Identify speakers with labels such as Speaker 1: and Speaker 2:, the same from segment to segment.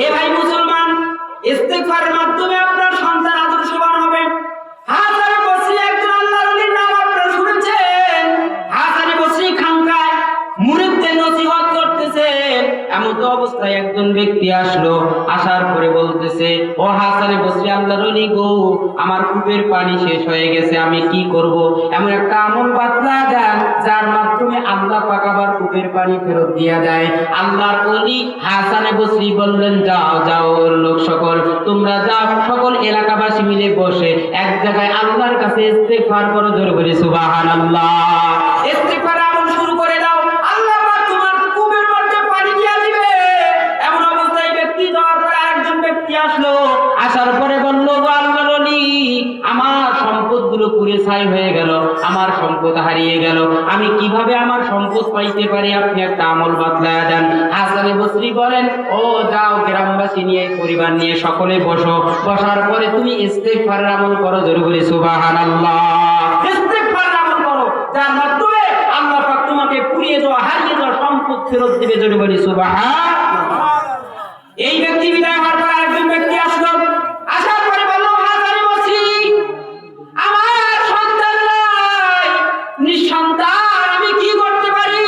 Speaker 1: এ ভাই মুসলমান, ইস্তেগফারের মাধ্যমে আপনার সন্তান আদর্শবান হবে। হাসান বসরি একজন আল্লাহর ওলির নাম আপনারা শুনেছেন। হাসান বসরি খানকায় মুরিদদের নসিহত করতেছে। এমন তো অবস্থায় একজন ব্যক্তি আসলো, আসার পরে বলতেছে, ও হাসান বসরি আল্লাহর ওলি গো, আমার কূপের পানি শেষ হয়ে গেছে, আমি কি করব? এমন একটা আমল বাতলা দেন যার মাধ্যমে আল্লাহ পাক আবার কূপের পানি ফেরত দিয়া দেয়। আল্লাহর ওলি হাসান বসরি বললেন, যাও যাও লোক সকল, তোমরা যাও, সকল এলাকাবাসী মিলে বসে এক জায়গায় আল্লাহর কাছে ইস্তেগফার করো। জোরে বলি সুবহানাল্লাহ। ইস্তেগফার আমল শুরু করে দাও, আল্লাহ পাক তোমার কূপের মধ্যে পানি দিয়া দিবে। এমন অবস্থায় ব্যক্তি যাওয়ার পরে আরেকজন ব্যক্তি আসলো, আসার পরে বলল, গো আল্লাহর ওলি, আমার সম্পদগুলো পুড়ে ছাই হয়ে গেল, আমার সম্পদ হারিয়ে গেল, আমি কিভাবে আমার সম্পদ পাইতে পারি? আপনি একটা আমল বাতলায়া দেন। হাসান বসরি বলেন, ও যাও, গ্রামবাসী নিয়ে, পরিবার নিয়ে সকলে বসো, বসার পরে তুমি ইস্তেগফারের আমল করো। জোরে বলি সুবহানাল্লাহ। ইস্তেগফারের আমল করো যার মাধ্যমে আল্লাহ পাক তোমাকে পুড়িয়ে যাওয়া, হারিয়ে যাওয়া সম্পদ ফেরত দিবে। জোরে বলি সুবহানাল্লাহ। এই ব্যক্তি বিদায় হওয়ার পর আরেকজন ব্যক্তি আসলো, আসার পরে বলল, হাসান বসরি, আমার সন্তান নাই, নিঃসন্তান, আমি কি করতে পারি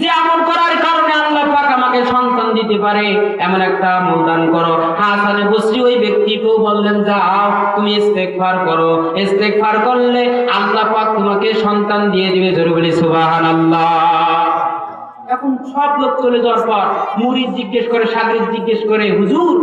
Speaker 1: যে আমল করার কারণে আল্লাহ পাক আমাকে সন্তান দিতে পারে? এমন একটা আমল দান করো। হাসান বসরি ওই ব্যক্তিকেও বললেন, যাও, তুমি ইস্তেগফার করো, ইস্তেগফার করলে আল্লাহ পাক তোমাকে সন্তান দিয়ে দিবে। জোরে বলি সুবহানাল্লাহ। এখন সব লোক চলে যাওয়ার পর মুরিদ জিজ্ঞেস করে, শাগির্দ জিজ্ঞেস করে, হুজুর,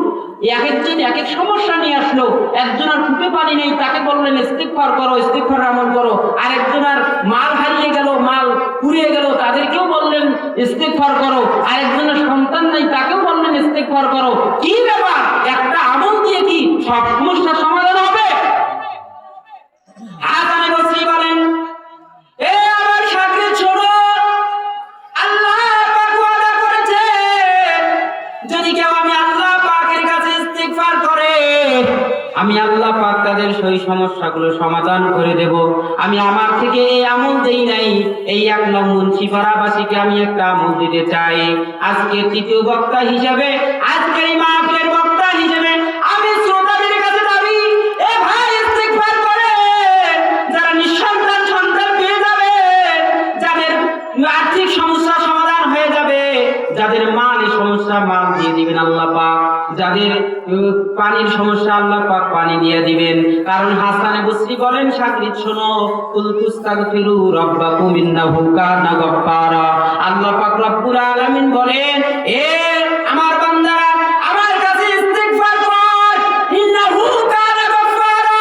Speaker 1: এক একজন এক এক সমস্যা নিয়ে আসলো। একজনের কূপে পানি নেই, তাকে বললেন ইস্তেগফার করো, ইস্তেগফার আমল করো। আরেকজনের মাল হারিয়ে গেল, মাল পুড়িয়ে গেল, তাদেরকেও বললেন ইস্তেগফার করো। আরেকজনের সন্তান নেই, তাকেও বললেন ইস্তেগফার করো। কি ব্যাপার, একটা আমল দিয়ে কি সব সমস্যার সমাধান হবে? হাসান বসরি বলেন, এ আমার শাগির্দ শোনো, আল্লাহ পাক ওয়াদা করেছেন, যদি কেউ আমি আল্লাহ পাকের কাছে ইস্তেগফার করে, আমি আল্লাহ পাক তাদের সেই সমস্যাগুলো সমাধান করে দেব। আমি আমার থেকে এই আমল দেই নাই। এই 1 নং মুন্সিপাড়াবাসীকে আমি একটা আমল দিতে চাই। আজকে তৃতীয় বক্তা হিসেবে, আজকের এই মাহফিলের বক্তা হিসেবে আমি শ্রোতাদের কাছে দাবি, এ ভাই, ইস্তেগফার করে যারা নিঃসন্তান সন্তান পেয়ে যাবে, যাদের আর্থিক সমস্যা সমাধান হয়ে যাবে, যাদের মালের সমস্যা মাল দিয়ে দিবেন আল্লাহ পাক, যাদের পানির সমস্যা আল্লাহ পাক পানি দিয়ে দিবেন। কারণ হাসান বসরি বলেন, শাগির্দ শোনো, কুল তুস্তাগফিরু রাব্বাকুম ইন্নাহু কানা গাফফারা। আল্লাহ পাক রব্বুল আলামিন বলেন, এ আমার বান্দারা, আমার কাছে ইস্তেগফার কর, ইন্নাহু কানা গাফফারা।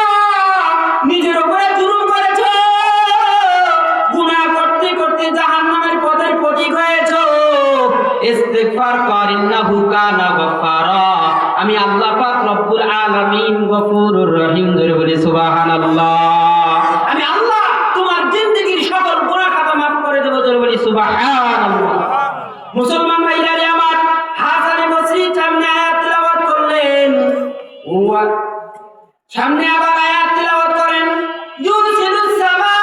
Speaker 1: নিজের উপরে জুলুম করেছো, গুনাহ করতে করতে জাহান্নামের পথের পথিক হয়েছো, ইস্তেগফার কর, ইন্নাহু কানা গাফফারা। আমি আল্লাহ পাক রব্বুল আলামিন গফুরুর রহিম। জোরে বলি সুবহানাল্লাহ। আমি আল্লাহ তোমার জিন্দেগীর সকল গুনাহ খাতা মাফ করে দেব। জোরে বলি সুবহানাল্লাহ। মুসলমান ভাইরা আমার, হাসান বসরি সামনে আয়াত তিলাওয়াত করলেন, সামনে আবার আয়াত তিলাওয়াত করেন, ইউরসিলুস সামা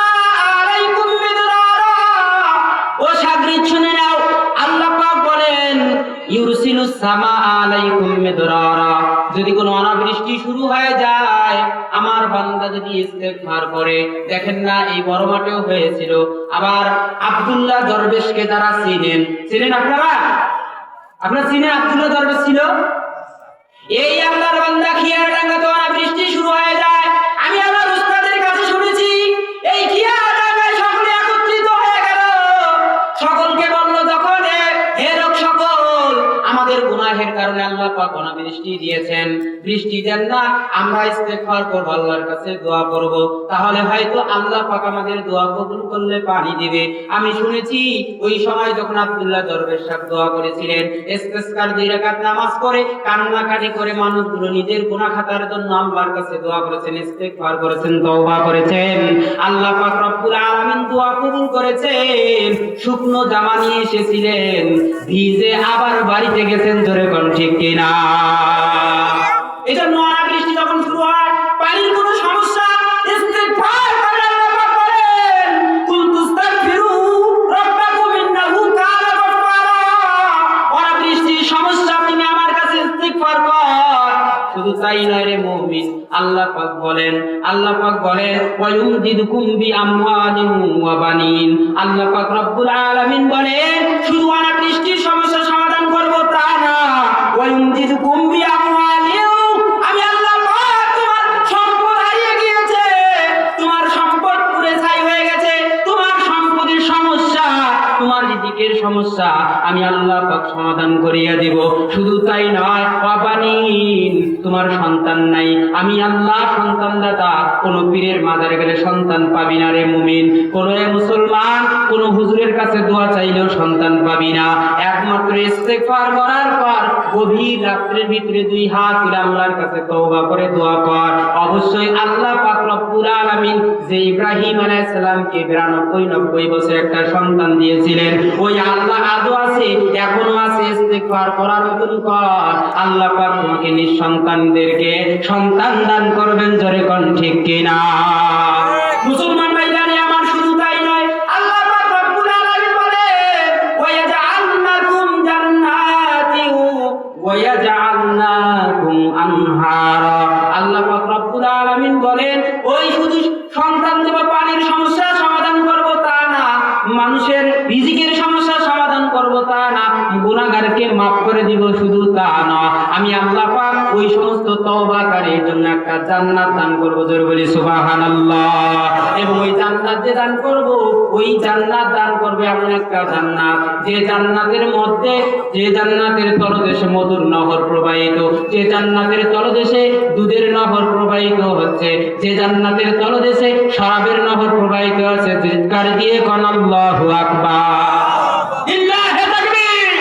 Speaker 1: আলাইকুম মিদরারা। ও শাগির্দ শুনে নাও, আল্লাহ পাক বলেন, ইউরসিলুস সামা আলাইকুম মিদরারা। যদি কোনো অনাবৃষ্টি শুরু হয়ে যায়, আমার বান্দা যদি ইস্তেগফার করে, দেখেন না এই বড় মাঠেও হয়েছিল। আবার আব্দুল্লাহ দরবেশকে যারা চিনেন আপনারা চিনেন, আব্দুল্লাহ দরবেশ ছিল। এই আল্লাহর বান্দা খিয়ারডাঙ্গাতে অনাবৃষ্টি শুরু হয়ে যায়। আমি আমার উস্তাদের কাছে শুনেছি, এই খিয়ারডাঙ্গায় সকলে একত্রিত হয়ে গেল, সকলকে বলল, যখন হে লোক সকল, আমাদের গুনাহের কারণে আল্লাহ পাক অনাবৃষ্টি দিয়েছেন, বৃষ্টি দেন না, আমরা ইস্তেগফার করব, আল্লাহর কাছে দোয়া করব, তাহলে হয়তো আল্লাহ পাক আমাদের দোয়া কবুল করলে পানি দিবে। আমি শুনেছি ওই সময় যখন আব্দুল্লাহ দরবেশ সাহেব দোয়া করেছিলেন, ইস্তেসকার 2 রাকাত নামাজ পড়ে কান্নাকাটি করে মানুষগুলো নিজের গুনাহ খাতার জন্য আল্লাহর কাছে দোয়া করেছেন, ইস্তেগফার করেছেন, তওবা করেছেন। আল্লাহ পাক রব্বুল আলামিন দোয়া কবুল করেছেন। শুকনো জামা নিয়ে এসেছিলেন, ভিজে আবার বাড়িতে গেছেন। জোরে কোন ঠিক কিনা? এটা অনাবৃষ্টি যখন শুরু হয়, পানির কোনো সমস্যা, ইস্তেগফার করে আল্লাহ পাক বলেন, কুল তুস্তাগফিরু রাব্বাকুম ইন্নাহু কানা গাফফারা। অনাবৃষ্টির সমস্যা, তুমি আমার কাছে ইস্তেগফার শুধু তাই নয় রে মুমিন, আল্লাহ পাক বলেন ওয়ায়ুমদিদুকুম বিআমওয়ালিন ওয়া বানিন। আল্লাহ পাক রব্বুল আলামিন বলেন শুধু অনাবৃষ্টির সমস্যা সমাধান করব তা না, ওয়ায়ুমদিদুকুম বিআমওয়ালিন, আমি আল্লাহ পাক তোমার সম্পদ হারিয়ে গিয়েছে, তোমার সম্পদ পুড়ে ছাই হয়ে গেছে, তোমার সম্পদের সমস্যা, তোমার রিজিকের সমস্যা আমি আল্লাহ পাক সমাধান করিয়া দিব। শুধু তাই নয়, ওয়াবানিন, তোমার সন্তান নাই, আমি আল্লাহ সন্তান দাতা। কোন পীরের মাজারে গেলে সন্তান পাবি না রে মুমিন, কোন মুসলমান কোন হুজুরের কাছে দোয়া চাইলেও সন্তান পাবি না। একমাত্র ইস্তেগফার করার পর গভীর রাত্রের ভিতরে দুই হাত তুলে আল্লাহর কাছে তওবা করে দোয়া কর। অবশ্যই আল্লাহ পাক রব্বুল আলামিন যে ইব্রাহিম আলাইহিস সালামকে 92-90 বছর একটা সন্তান দিয়েছিলেন, ওই আল্লাহ আজও আছে, এখনো আছে। ইস্তেগফার করার মতন কর, আল্লাহ পাক তোমাকে নিঃসন্তানদেরকে সন্তান দান করবেন। জোরে কোন ঠিক কিনা? মুসলমান ভাইজান আমার, শুধু তাই নয়, আল্লাহ পাক রব্বুল আলামিন বলেন ওয়ায়াজআলনাকুম জান্নাতিন ওয়ায়াজআলনাকুম আনহারা। আল্লাহ পাক রব্বুল আলামিন বলেন ওই শুধু সন্তান দেব, পানির সমস্যা সমাধান করব তা না, মানুষের রিজিকের সমস্যা সমাধান করব তা না, গুনাহগারকে maaf করে দিব শুধু তা না, আমি আল্লাহ পাক ওই সমস্ত তওবাকারীর জন্য একটা জান্নাত দান করব। জোরে বলি সুবহানাল্লাহ। এবং ওই জান্নাত যে দান করব, ওই জান্নাত দান করবে এমন একটা জান্নাত, যে জান্নাতের মধ্যে, যে জান্নাতের তলদেশে মধুর নহর প্রবাহিত, যে জান্নাতের তলদেশে দুধের নহর প্রবাহিত হচ্ছে, যে জান্নাতের তলদেশে শরাবের নহর প্রবাহিত আছে। চিৎকার দিয়ে কোন আল্লাহু আকবার, লিল্লাহি তাকবীর।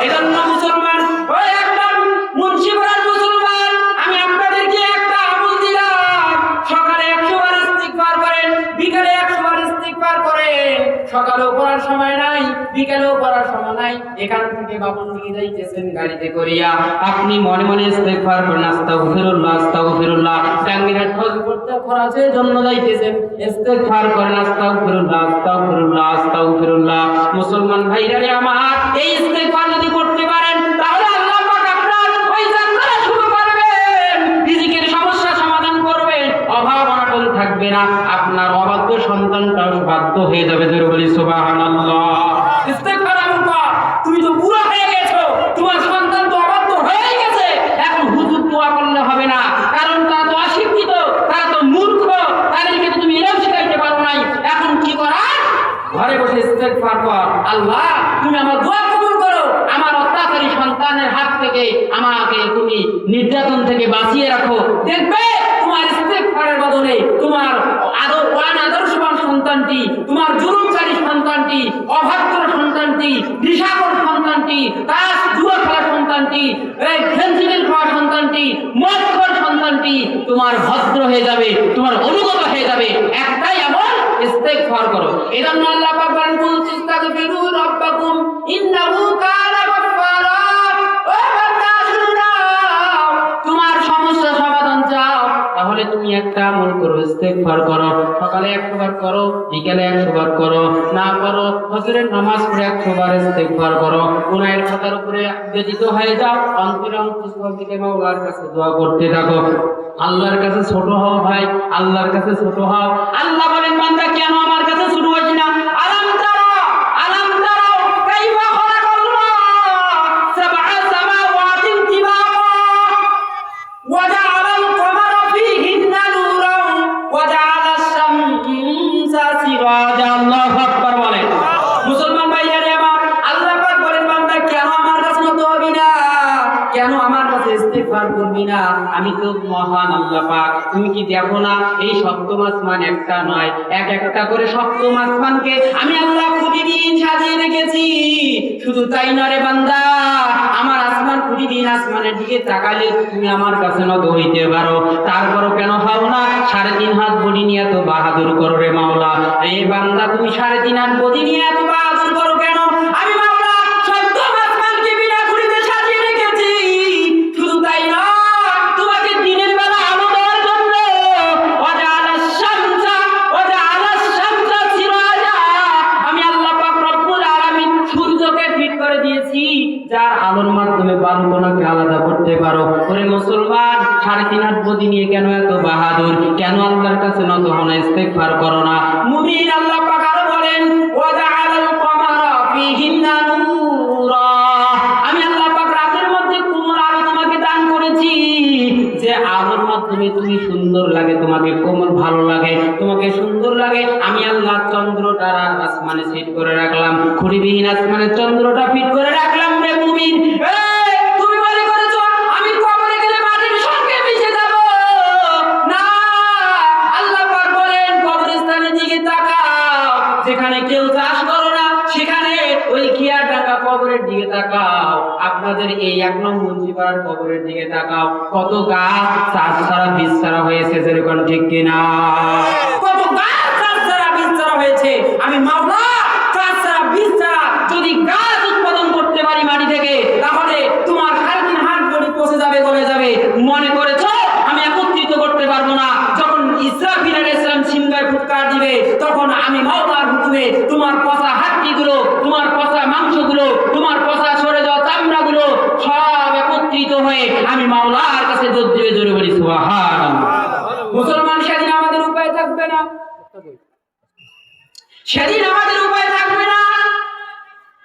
Speaker 1: এজন্য মুসলমান, ওই একদম মুন্সিপাড়ার মুসলমান, আমি আপনাদেরকে একটা আমল দিলাম, সকালে 100 বার ইস্তিগফার করেন, বিকালে 100 বার ইস্তিগফার করেন। সকালেও পড়ার সময় নাই, বিকালেও পড়ার সময় নাই, এখান থেকে বাবন নিয়ে যাইতেছেন গাড়িতে করিয়া, আপনি মনে মনে ইস্তিগফার করেন, আস্তাগফিরুল্লাহ আস্তাগফিরুল্লাহ। টাঙ্গিরা খোঁজ করতে খরচের জন্য যাইতেছেন, ইস্তিগফার করেন, আস্তাগফিরুল্লাহ আস্তাগফিরুল্লাহ আস্তাগফিরুল্লাহ। মুসলমান ভাইরা আমার, এই ইস্তিগফার যদি করতে পারেন তাহলে আল্লাহ পাক আপনার ওই জান্নাত শুরু করবেন, রিজিকের সমস্যা সমাধান করবেন, অভাব অনটন থাকবে না, আপনার অবাধ্য সন্তানটাও বাধ্য হয়ে যাবে। জোরে বলি সুবহানাল্লাহ। ইস্তিগফার কর, তুমি তো বুড়া হয়ে গেছো, তোমার সন্তান তো অবাধ্য হয়ে গেছে, এখন হুজুর দোয়া করলে হবে না, কারণ তারা তো অশিক্ষিত, তারা তো মূর্খ, তাদেরকে তো তুমি এটাও শিখাইতে পারো নাই। এখন কি করার? ঘরে বসে ইস্তিগফার কর, আল্লাহ তুমি আমার দোয়া কবুল করো, আমার অত্যাচারী সন্তানের হাত থেকে আমাকে তুমি নির্যাতন থেকে বাঁচিয়ে রাখো। দেখবে তোমার ইস্তিগফারের বদলে তোমার আদর্শবান সন্তানটি, তোমার জুলুমকারী সন্তানটি, অভদ্র সন্তানটি, নিশাখোর সন্তানটি, তাস জুয়া খেলা সন্তানটি, এই ফেন্সিডিল খাওয়া সন্তানটি, মদখোর সন্তানটি তোমার ভদ্র হয়ে যাবে, তোমার অনুগত হয়ে যাবে। একটাই আমল, ইস্তিগফার করো। এজন্য আল্লাহ পাক বলেন কুলতিস্তাগফিরু রাব্বাকুম ইন্নাহু কানা গাফফারা। ও বান্দা শুনো নাও, তোমার সমস্যা সমাধান চাও তাহলে তুমি একটা আমল করো, ইস্তিগফার করো। সকালে 100 বার করো, বিকালে 100 বার করো, না করো ফজরের নামাজ পড়ে 100 বার ইস্তিগফার করো। গুনাহের খাতার উপরে ব্যতীত হয়ে যাও, অন্তরে অন্তঃস্থল থেকে মাওলার কাছে দোয়া করতে থাকো। আল্লাহর কাছে ছোট হও ভাই, আল্লাহর কাছে ছোট হও। আল্লাহ বলেন বান্দা কেন আমার কাছে ছোট হইছ না? আলাম তারা কাইফা খালাকাল্লাহ সাবআ সামাওয়াতিন তিবাকা ওয়া জাআলাল কমারা ফীহিন্না নূরান ওয়া জাআলাশ শামসা সিরাজা। আল্লাহু আকবার বলেন। মুসলমান ভাইরা আমার, আল্লাহ পাক বলেন বান্দা কেন আমার কাছে নত হবি না, কেন আমার কাছে ইস্তিগফার করবি না? আমি তো মহান আল্লাহ পাক। তুমি কি দেখো না এই সপ্তম আসমান একটা নয়, এক একটা করে সপ্তম আসমানকে আমি আল্লাহ প্রতিদিন সাজিয়ে রেখেছি। শুধু তাই নয় রে বান্দা, আমার আসমান প্রতিদিন আসমানের দিকে তাকালে তুমি আমার কাছে নত হইতে পারো, তারপরও কেন হও না? 3.5 হাত বডি নিয়ে এত বাহাদুর করো রে মাওলা। এই বান্দা তুমি 3.5 হাত বডি নিয়ে এত বাহাদুর করো কেন? আমি মাওলা সপ্তম আসমানকে বিনা খুঁটিতে সাজিয়ে রেখেছি। শুধু তাই নয়, তোমাকে দিনের বেলা আলো দেওয়ার জন্য আমি আল্লাহ পাক রব্বুল আলামিন সূর্যকে ফিট করে দিয়েছি, যার আলোর মাধ্যমে বালুকণাকে আলাদা করতে করতে পারো। ওরে মুসলমান, 3.5 হাত বডি নিয়ে কেন এত বাহাদুর? কেন আল্লাহর কাছে নত হও না, ইস্তেগফার করো না? মুমিন আল্লাহ পাক আরো বলেন, ওয়া জাআলাল কমারা ফীহিন্না নূরা, আমি আল্লাহ পাক রাতের মধ্যে কোমল আলো তোমাকে দান করেছি, যে আলোর মাধ্যমে তুমি সুন্দর লাগে, তোমাকে কোমল ভালো লাগে, তোমাকে সুন্দর লাগে। আমি আল্লাহ চন্দ্রটা আসমানে সেট করে রাখলাম, খুঁড়িবিহীন আসমানে চন্দ্রটা ফিট করে রাখলাম। রে মুমিন, তুমি মনে করেছো আমি কবরে গেলে মাটির সঙ্গে মিশে যাব? না, আল্লাহ পাক বলেন কবরস্থানের দিকে তাকাও, যেখানে কেউ চাষ করো না সেখানে ওই খিয়ার টাকা কবরের দিকে তাকাও। আপনাদের এই 1 নং মুন্সিপাড়ার কবরের দিকে তাকাও, কত গাছ চাষ ছাড়া বীজ ছাড়া হয়েছে, যেরকম ঠিক কিনা? কত গাছ চাষ ছাড়া বীজ ছাড়া হয়েছে। আমি মাওলা চাষ ছাড়া বীজ ছাড়া যদি গাছ উৎপাদন করতে পারি মাটি থেকে, তাহলে তোমার 3.5 হাত বডি পচে যাবে, গলে যাবে। মনে করেছো আমি একত্রিত করতে পারবো না? যখন ইসরাফিল আলাইহিস সালাম সিংহায় ফুৎকার দিবে, তখন আমি মাওলার হুকুমে তোমার পচা হাড্ডিগুলো, তোমার পচা মাংসগুলো, তোমার পচা সরে যাওয়া চামড়াগুলো সব একত্রিত হয়ে আমি মাওলার কাছে দোষ দিবে। জোরে বলি সুবহানাল্লাহ। মুসলমান, সেদিন আমাদের উপায় থাকবে না, সেদিন আমাদের উপায় থাকবে না।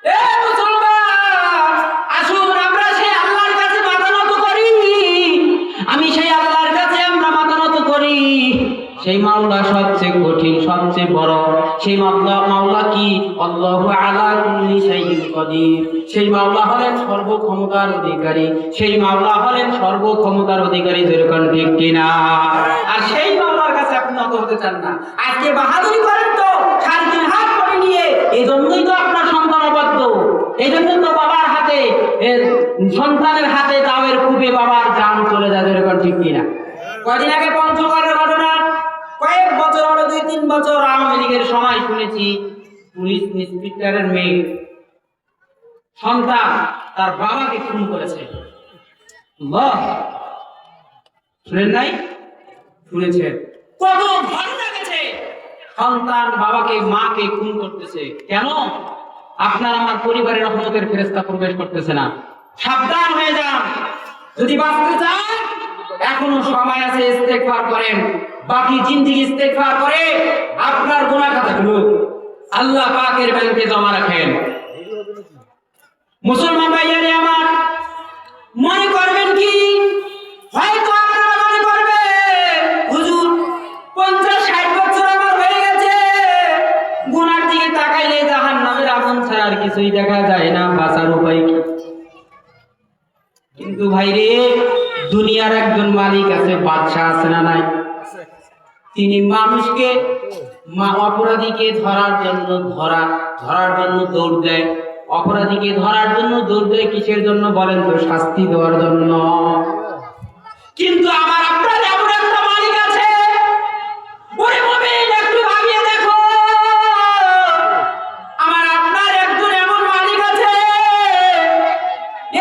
Speaker 1: এ মুসলমান, আসুন আমরা সেই আল্লাহর কাছে মাথা নত করি। আমি সেই আল্লাহর কাছে আমরা মাথা নত করি। সেই মাওলা সবচেয়ে কঠিন, সবচেয়ে বড়। সেই মাওলা কি? আল্লাহু আলা কুল্লি শাইইন কাদির। সেই মাওলা হলেন সর্বক্ষমতার অধিকারী। সেই মাওলা হলেন সর্বক্ষমতার অধিকারী, যেরকম ঠিক কিনা? আর সেই মাওলার কাছে আপনি নত হতে চান না। আজকে বাহাদুরি করেন তো 3.5 হাত করে নিয়ে। এই জন্যই তো আপনার সন্তান অবাধ্য। এই জন্য তো বাবার হাতে, সন্তানের হাতে দাওয়ের কূপে বাবার জান চলে যায়, যেরকম ঠিক কিনা? কয়দিন আগে পঞ্চগড়ের ঘটনা, কয়েক বছর হলো, 2-3 বছর আওয়ামী লীগের সময় শুনেছি পুলিশ ইন্সপেক্টরের মেয়ে সন্তান তার বাবাকে খুন করেছে। আল্লাহ, শুনেন নাই? শুনেছেন? কত ভালো লাগছে। সন্তান বাবাকে, মাকে খুন করতেছে কেন? আপনার আমার পরিবারের রহমতের ফেরেশতা প্রবেশ করতেছে না। সাবধান হয়ে যান। যদি বাঁচতে চান এখনো সময় আছে, ইস্তেগফার করেন। বাকি জিন্দেগি ইস্তেগফার করে আপনার গুনাহ খাতাগুলো আল্লাহ পাকের ব্যাংকে জমা রাখেন। মুসলমান ভাইয়ারে আমার, মনে করবেন কি? হয়তো আপনারা মনে করবেন হুজুর 50-60 বছর আমার হয়ে গেছে, গুনার দিকে তাকাইলে জাহান্নামের আগুন ছাড়া আর কিছুই দেখা যায় না, বাঁচার উপায় কি? কিন্তু ভাইরে, দুনিয়ার একজন মালিক আছে, বাদশা আছে না নাই? তিনি মানুষকে, অপরাধীকে ধরার জন্য দৌড় দেয়। অপরাধীকে ধরার জন্য দৌড় দেয় কিসের জন্য বলেন তো? শাস্তি দেওয়ার জন্য। কিন্তু আমার আপনার এমন একটা মালিক আছে, ওরে মুমিন, একটু ভাবিয়ে দেখো, আমার আপনার একজন এমন মালিক আছে,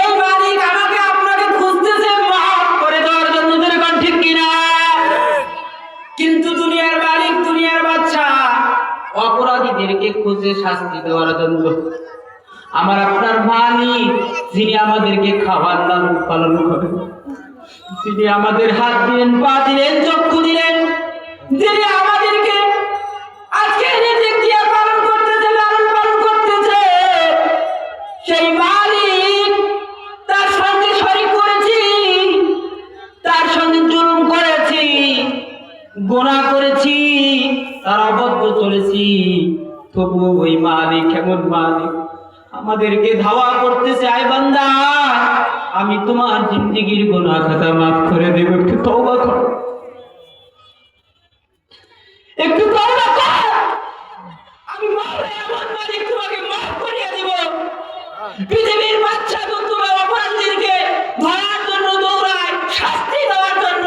Speaker 1: এই মালিক আমাকে আপনাকে খুঁজতেছে মাফ করে দেওয়ার জন্য, যেরকম ঠিক কিনা? কিন্তু দুনিয়ার মালিক, দুনিয়ার বাদশা অপরাধীদেরকে খুঁজে শাস্তি দেওয়ার জন্য। আমার আপনার মালিক, যিনি আমাদেরকে খাবার লালন পালন করেন, যিনি আমাদের হাত দিলেন, পা দিলেন, চক্ষু দিলেন, যিনি আমাদেরকে আজকে রিজিক দিয়ে পালন করতেছে, লালন পালন করতেছে, সেই মালিক, তার সঙ্গে শরীক করেছি, তার সঙ্গে জুলুম করেছি, গুনাহ করেছি, তার অবাধ্য চলেছি, তবু ওই মালিক, এমন মালিক আমাদেরকে ধাওয়া করতেছে, আয় বান্দা, আমি তোমার জিন্দেগির গুনাহ খাতা মাফ করে দেব, একটু তওবা করো, একটু তওবা কর, আমি মাওলা এমন মালিক তোমাকে মাফ করিয়ে দেব। পৃথিবীর বাদশা তো তোমার অপরাধীদেরকে ধরার জন্য দৌড়ায়, শাস্তি দেওয়ার জন্য।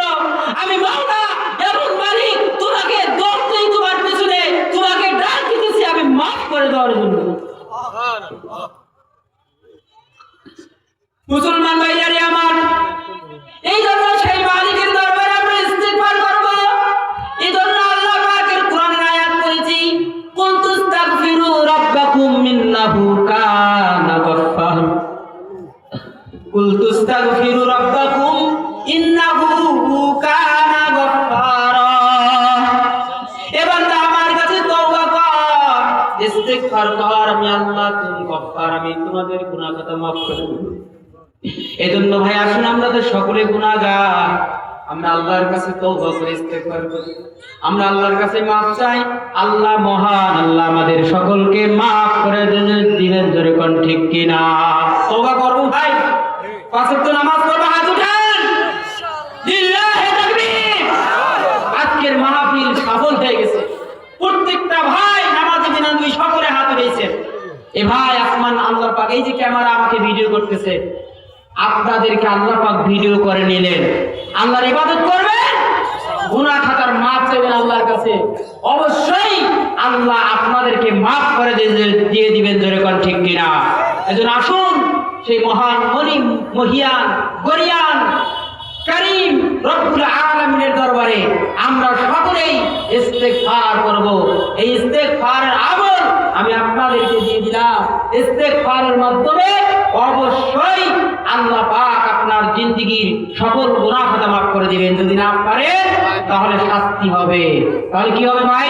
Speaker 1: আমি মাওলা এমন মালিক, তোমাকে দৌড়তেই তোমার পিছনে তোমাকে ডাক দিতেছি আমি মাফ করে দেওয়ার জন্য। মুসলমান ভাইয়ারে আমার, এই জন্য সেই মালিকের দরবারে আমরা ইস্তেগফার করব। এই জন্য আল্লাহ পাকের কোরআনের আয়াত করেছি, কুনতুস্তাগফিরু রাব্বাকুম ইন্নাহু কানা গাফফার, কুলতুস্তাগফিরু ইস্তেগফার কর, আমি আল্লাহ তুমি গফফার, আমি তোমাদের গুনাহ খাতা মাফ করে দেব। এজন্য ভাই আসুন আমরা তো সকলে গুনাহগার, আমরা আল্লাহর কাছে তওবা করে ইস্তেগফার করি, আমরা আল্লাহর কাছে মাফ চাই। আল্লাহ মহান, আল্লাহ আমাদের সকলকে মাফ করে দিবেন, জোরে কোন ঠিক কিনা? তওবা করব ভাই, পাঁচ ওয়াক্ত নামাজ পড়ব, হাত উঠান, লিল্লাহি তাকবীর। আজকের মাহফিল সফল হয়ে গেছে, প্রত্যেকটা ভাই নামাজে বিনামূল্যে সকলে হাত উঠিয়েছেন। এ ভাই আসমান আল্লাহ পাক, এই যে ক্যামেরা আমাকে ভিডিও করতেছে, আপনাদেরকে আল্লাহ পাক ভিডিও করে নিলেন, আল্লাহর ইবাদত করবেন, গুনাহ খাতার মাফ চাইবেন আল্লাহর কাছে, অবশ্যই আল্লাহ আপনাদেরকে মাফ করে দিয়ে দিবেন, জোরে কোন ঠিক কিনা? এজন্য আসুন সেই মহান মনিম মহিয়ান গরিয়ান কারীম রব্বুল আলামিনের দরবারে আমরা সকলেই ইস্তেগফার করব। এই ইস্তেগফারের আমল আমি আপনাদেরকে দিয়ে দিলাম। ইস্তেগফারের মাধ্যমে অবশ্যই আল্লাহ পাক আপনার জিন্দেগীর সকল গুনাহ খাতা মাফ করে দিবেন। যদি না পারেন তাহলে শাস্তি হবে। তাহলে কি হবে ভাই?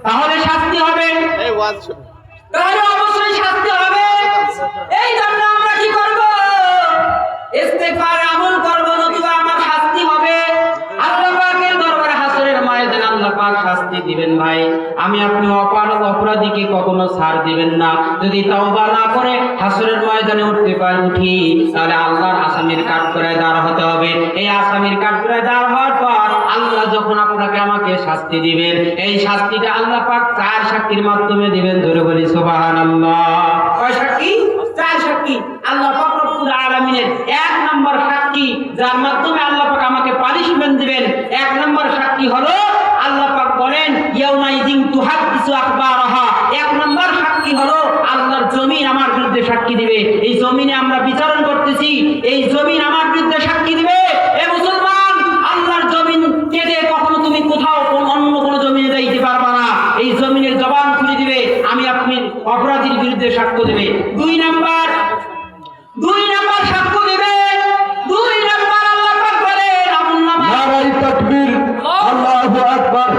Speaker 1: তাহলে শাস্তি হবে, তাহলে অবশ্যই শাস্তি হবে। এই জন্য আমরা কি করব? ইস্তেগফার আমল করব, নতুবা আমার শাস্তি হবে। আল্লাহ পাকের দরবারে হাসরের ময়দানে আল্লাহ পাক শাস্তি দিবেন ভাই। আমি আপনি অপরাধীকে কখনো ছাড় দিবেন না। যদি তওবা না করে হাসরের ময়দানে উঠি, তাহলে আল্লাহর আসামির কাঠগড়ায় দাঁড় হতে হবে। এই আসামির কাঠগড়ায় দাঁড় হওয়ার পর আল্লাহ যখন আপনাকে আমাকে শাস্তি দিবেন, এই শাস্তিটা আল্লাহ পাক চার সাক্ষীর মাধ্যমে দিবেন। ধরে বলি সুবহানাল্লাহ। কয় সাক্ষী? চার সাক্ষী। আল্লাহ পাক রব্বুল আলামিনের এক নম্বর সাক্ষী, যার মাধ্যমে আল্লাহ পাক আমাকে পানিশমেন্ট দিবেন, এক নম্বর সাক্ষী হলো আল্লাহ পাক বলেন ইয়াউমাইযিন তুহাদ্দিসু আখবারাহা। এক নম্বর সাক্ষী হলো আল্লাহর জমিন আমার বিরুদ্ধে সাক্ষী দিবে। এই জমিনে আমরা বিচারণ করতেছি, এই জমিন আমার বিরুদ্ধে সাক্ষী দিবে। এ মুসলমান, আল্লাহর জমিন কেটে কখনো তুমি কোথাও অন্য কোনো জমিনে যাইতে পারবা না। এই জমিনের জবান খুলে দিবে, আমি আপনি অপরাধীর বিরুদ্ধে সাক্ষ্য দেবে। দুই নাম্বার সাক্ষ্য দেবে। দুই নাম্বার আল্লাহ পাক বলেন আমুন্নামা
Speaker 2: নারায়ে তাকবীর, আল্লাহু আকবার,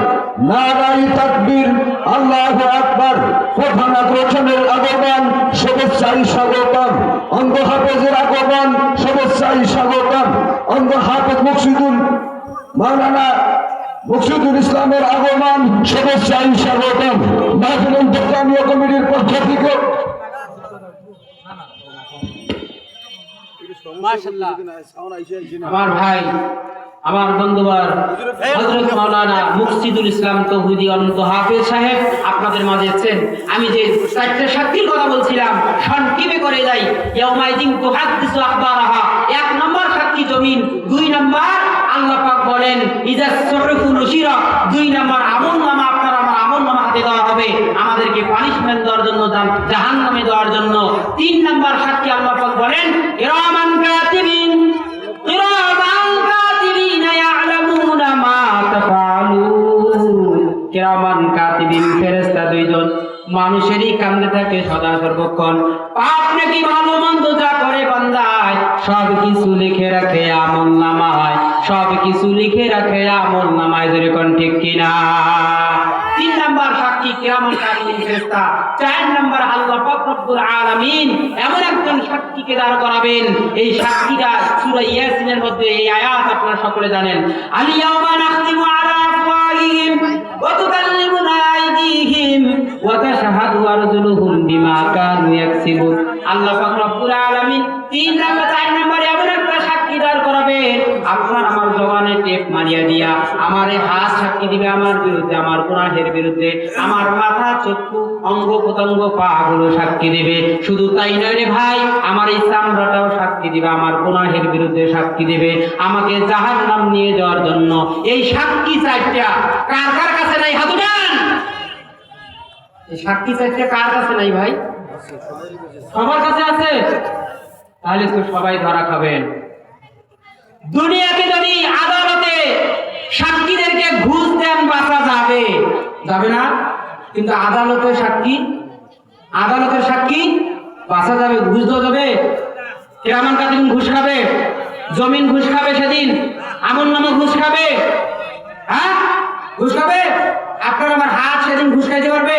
Speaker 2: নারায়ে তাকবীর, আল্লাহু আকবার। প্রধান আকর্ষণের আগমন, শুভেচ্ছায় স্বাগতম। অঙ্গ হাফেজের আগমন, শুভেচ্ছায় স্বাগতম। অঙ্গ হাফেজ মাওলানা মুকসিদুল ইসলামের আগমন, শুভেচ্ছায় স্বাগতম। মাহফিল ইসলামিয়া কমিটির পক্ষ থেকে
Speaker 1: আমার ভাই, আমার বন্ধুবার হযরত মাওলানা মুকসিদুল ইসলাম তৌহিদি অনন্ত হাফেজ সাহেব আপনাদের মাঝে আছেন। আমি যে চারটি সাক্ষীর কথা বলছিলাম সংক্ষেপে করে যাই। ইয়াউমাইযিন তুহাদ্দিসু আখবারাহা, এক নম্বর সাক্ষী জমিন। দুই নম্বর আল্লাহ পাক বলেন ইযা সুহুফু নুশিরা, দুই নম্বর আমলনামা আপনার আমার আমলনামা হাতে দেওয়া হবে, আমাদেরকে পানিশমেন্ট দেওয়ার জন্য, জাহান্নামে দেওয়ার জন্য। তিন নম্বর সাক্ষী আল্লাহ পাক বলেন কিরামান কাতিবিন, কিরামান কাতিবিন, ফেরেশতা দুইজন মানুষেরই কান্দে থাকে সদা সর্বক্ষণ। পাপ নাকি ভালো মন্দ যা করে বান্দায় সব কিছু লিখে রাখে আমলনামায়, সব কিছু লিখে রাখে আমলনামায়। যেরকম ঠিক কিনা? তিন নাম্বার সাক্ষী কিরামান কাতিবিন ফেরেশতা। চার নাম্বার আল্লাহ পাক রব্বুল আলামিন এমন একজন সাক্ষীকে দাঁড় করাবেন, এই সাক্ষীটা সূরা ইয়াসিনের মধ্যে এই আয়াত আপনারা সকলে জানেন। আল-ইয়াওমা নাখতিমু আলা আফওয়াহিহিম ওয়া তুকাল্লিমুনা আইদিহিম ওয়া তাশহাদু আরজুলুহুম বিমা কানু ইয়াকসিবুন। আল্লাহ পাক রব্বুল আলামিন তিন নাম্বার চার নাম্বার এমন একটা সাক্ষী দাঁড় করাবেন, আপনার আমার জবানে টেপ মারিয়া দিয়া আমার এই হাত সাক্ষী দিবে আমার বিরুদ্ধে, আমার গুনাহের বিরুদ্ধে। আমার মাথা, চক্ষু, অঙ্গ প্রত্যঙ্গ, পা গুলো সাক্ষী দিবে। শুধু তাই নয় রে ভাই, আমার এই চামড়াটাও সাক্ষী দিবে, আমার গুনাহের বিরুদ্ধে সাক্ষী দিবে, আমাকে জাহান্নাম নিয়ে যাওয়ার জন্য। এই সাক্ষী চারটা কার কার কাছে নাই? হাত উঠান। এই সাক্ষী চারটা কার কাছে নাই ভাই? সবার কাছে আছে। তাহলে তো সবাই ধরা খাবেন। দুনিয়াতে যদি আদালতে সাক্ষীদেরকে ঘুষ দেন বাঁচা যাবে, যাবে না? কিন্তু আদালতের সাক্ষী বাঁচা যাবে, ঘুষ দেওয়া যাবে? কিরামান কাতিবিন ঘুষ খাবে, জমিন ঘুষ খাবে, সেদিন আমলনামা ঘুষ খাবে। হ্যাঁ, ঘুষ খাবে? আপনার আমার হাত সেদিন ঘুষ খাইতে পারবে,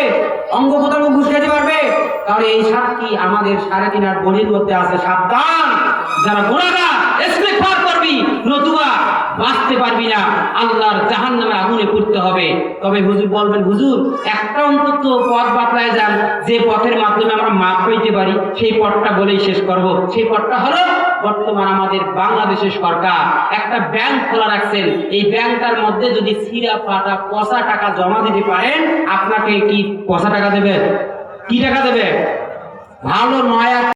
Speaker 1: অঙ্গ প্রত্যঙ্গ ঘুষ খাইতে পারবে? তাহলে এই সাতটি আমাদের 3.5 বলির মধ্যে আছে। সাবধান, যারা গুনাহগার ইস্তেগফার করবি, নতুবা বাঁচতে পারবি না, আল্লাহর জাহান্নামের আগুনে পড়তে হবে। তবে হুজুর বলবেন, হুজুর একটা অন্তত পথ বাতলায় যান, যে পথের মাধ্যমে আমরা মাপ পেতে পারি, সেই পথটা বলেই শেষ করব। সেই পথটা হলো, বর্তমান আমাদের বাংলাদেশের সরকার একটা ব্যাংক খোলা রাখছেন। এই ব্যাংকটার মধ্যে যদি ছিঁড়া ফাটা পচা টাকা জমা দিতে পারেন, আপনাকে কি পচা টাকা দেবে? কি টাকা দেবে? ভালো নয়া